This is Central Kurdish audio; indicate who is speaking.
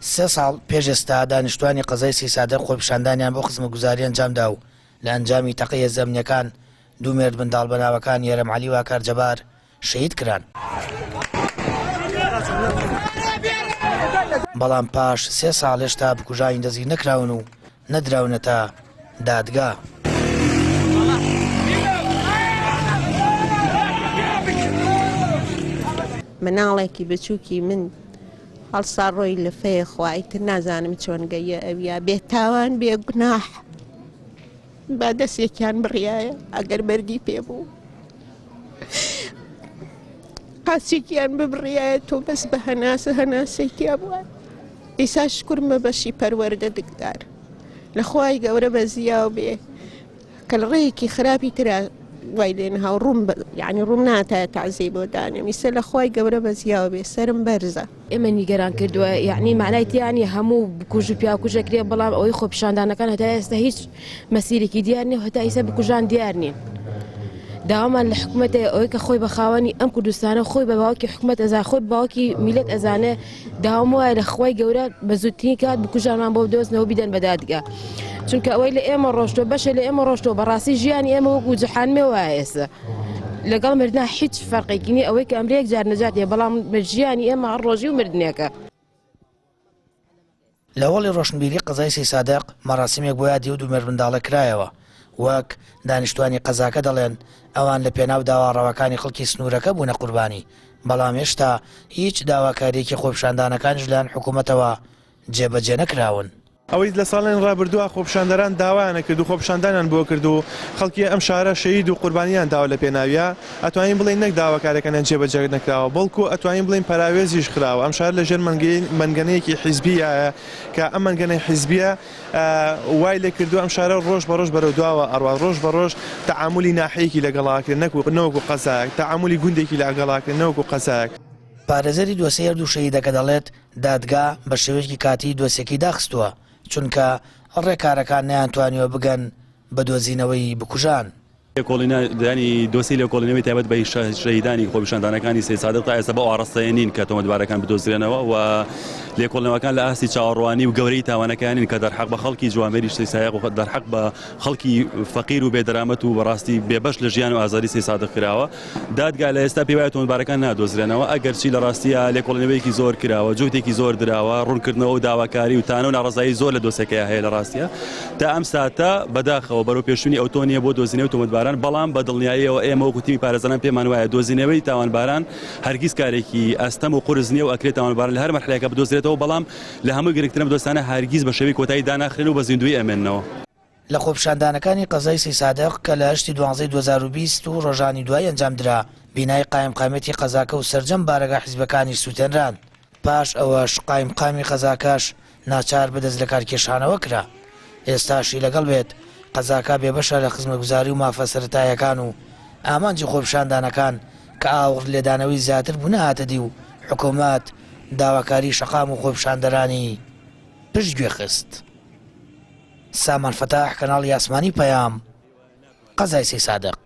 Speaker 1: 3 ساڵ پێش ئێستا دانیشتوانی قەزای سیسادە خۆپیشاندانیان بۆ خزمەتگوزاری ئەنجامدا و لە ئەنجامی تەقیە زەمنیەکان دوو مێرد منداڵ بەناوەکان یارەم عەلی و ئاکار جەبار شەهید کران. بەڵام پاش 3 ساڵ هێشتا بکوژانی دەزگیر نەکراون و نەدراونەتە دادگا.
Speaker 2: مناڵێکی بچووکی من هەڵسا ڕۆی لە فەیە خوایتر نازانم چۆن گەیە ئەویا بێتاوان بێگوناح با دەستێکیان بڕیایە ئەگەر بەردی پێبوو قاچێکیان ببڕیایە تۆ بەس بە هەناسەیتیا بووە. ئیسا شکرمە بەشی پەروەردە دکدار لە خوای گەورە بەزیاو بێ کە لە ڕێیەکی خراپی ترە وای لێنها و یعنی ڕوم ناتایە تعزیە بۆ دانێ میسە لە خوای گەورە بەزیاو بێ سرم بەرزە.
Speaker 3: ئێمە نیگەران کردووە یعنی معنایتیانی هەموو بکوژ و پیاکوژەکرێ بەڵام ئەوەی خۆپیشاندانەکان هەتا ئێستا هیچ مەسیرێکی دیار نیە هەتا ئیسا بکوژان دیار نین. داوامان لە حکوومەتە ئەوەی کە خۆی بە خاوەنی ئەم کوردستانە خۆی بە باوکی حکوومەت ئەزا خۆی باوکی میلەت ئەزانێ داوام وایە لە خوای گەورە بە زووترین کات بکوژانمان بۆ بدۆزنەوە بیدەن بە دادگا چونکە ئەوەی لە ئێمە ڕۆشتۆ بەشە لە ئێمە ڕۆشتۆ بەڕاستی ژیانی ئێمە وەکو جەحانمێ وایە ئێستا لەگەڵ مردنا هیچ فەرقێکی نیە ئەوەی کە ئەمرەیەک جار نەجاتێ بەڵام بە ژیانی ئێمە هەر ڕۆژی و مردنێکە.
Speaker 1: لە وەڵی ڕۆشنبیری قەزای سیسادق مەراسیمێک بۆ یادی و دوو مێرد منداڵە کرایەوە وەک دانیشتوانی قەزاکە دەڵێن ئەوان لە پێناو داواڕەوەکانی خەڵکی سنوورەکە بوونە قوربانی بەڵام هێشتا هیچ داواکاریەکی خۆپیشاندانەکانیش لەلایەن حکوومەتەوە جێبەجێ نەکراون.
Speaker 4: ئەوەی لە ساڵێن ڕابردووە خۆپیشاندەران داوایانە کرد و خۆپیشاندانیان بۆ کرد و خەڵکی ئەم شارە شەهید و قوربانیان داوا لە پێناویە ئەتوانین بڵین نەک داواکارەکانیان جێبەجێ نەکراوە بەڵکو ئەتوانین بڵین پەراوێزیش خراوە. ئەم شار لەژێر منگەنەیەکی حیزبیایە کە ئەم منگەنەی حیزبیە وای لێ کردو ئەم شارە ڕۆژ بە ڕۆژ بەرەو دواوە ئەڕوا ڕۆژ بە ڕۆژ تەعاملی ناحەیەکی لەگەڵاکرد نەوەکو قەزایەک تەعاملی گوندێکی لەگەڵاکرد نەوەکو قەزایەک.
Speaker 1: پارێزەری دۆسەیە دوو شەهیدەکە دەڵێت دادگا بە شێوەیەکی کاتی دۆسێکی داخستووە چونکە ڕێکارەکان نەیانتوانیوە بگەن بە دۆزینەوەی بکوژان.
Speaker 5: دانی دۆسی لە کۆڵینەوەی تایبەت بە شەهیدانی خۆپیشاندانەکانی سیسادق تا ئێستا بە ئاڕاستەیە نین کە تۆمەتبارەکان بدۆزرێنەوە و لێکۆڵینەوەکان لە ئاستی چاوەڕوانی و گەورەی تاوانەکانین کە دەرحەق بە خەڵکی جوامێری سیسایق و دەرحەق بە خەڵکی فەقیر و بێدەرامەت و بەڕاستی بێبەش لە ژیان و ئازاری سیسادق کراوە. دادگا لە ئێستا پێی وایە تۆمەتبارەکان نادۆزرێنەوە ئەگەرچی لە ڕاستیە لێکۆڵینەوەیەکی زۆر کراوە جوتێکی زۆر دراوە ڕوونکردنەوە و داواکاری و تانە و ناڕزایی زۆر لە دۆسەکەی هەیە لە ڕاستیە تا ئەم ساتە بەداخەوە بەرەو پێشوونی ئەوتۆنیە بۆ دۆزینەوەی تۆمەتباران بەڵام بە دڵنیاییەوە ئێمە وەکو تیمی پارێزانان پێمان وایە دۆزینەوەی تاوانباران هەرگیز کارێکی ئەستەم و قورس نییە و ئەکرێت تاوانباران لە هەر مەرحلەیەکە بدۆزرێتەوە بەڵام لە هەموو گرنگترە بدۆستانە هەرگیز بە شێوەی کۆتایی داناخرێن و بە زیندوی ئەمێننەوە.
Speaker 1: لە خۆپیشاندانەکانی قەزای سیسادق کە لە 8 دوانزەی 2020 و ڕۆژانی دوای ئەنجامدرا بینای قایمقامەتی قەزاکە و سەرجەم بارەگا حیزبەکانی سووتێنران پاش ئەوەش قایمقامی قەزاکەش ناچار بەدەست لە کارکێشانەوە کرا. ئێستاشی لەگەڵ بێت قەزاکە بێبەشە لە خزمەتگوزاری و مافە سەرەتاییەکان و ئامانجی خۆپیشاندانەکان کە ئاوڕ لێدانەوەی زیاتر بوونە هاتەدی و حکوومەت داواکاری شەقام و خۆپیشاندەرانی پشتگوێ خست. سامان فەتاح کەناڵی ئاسمانی پەیام قەزای سیسادق.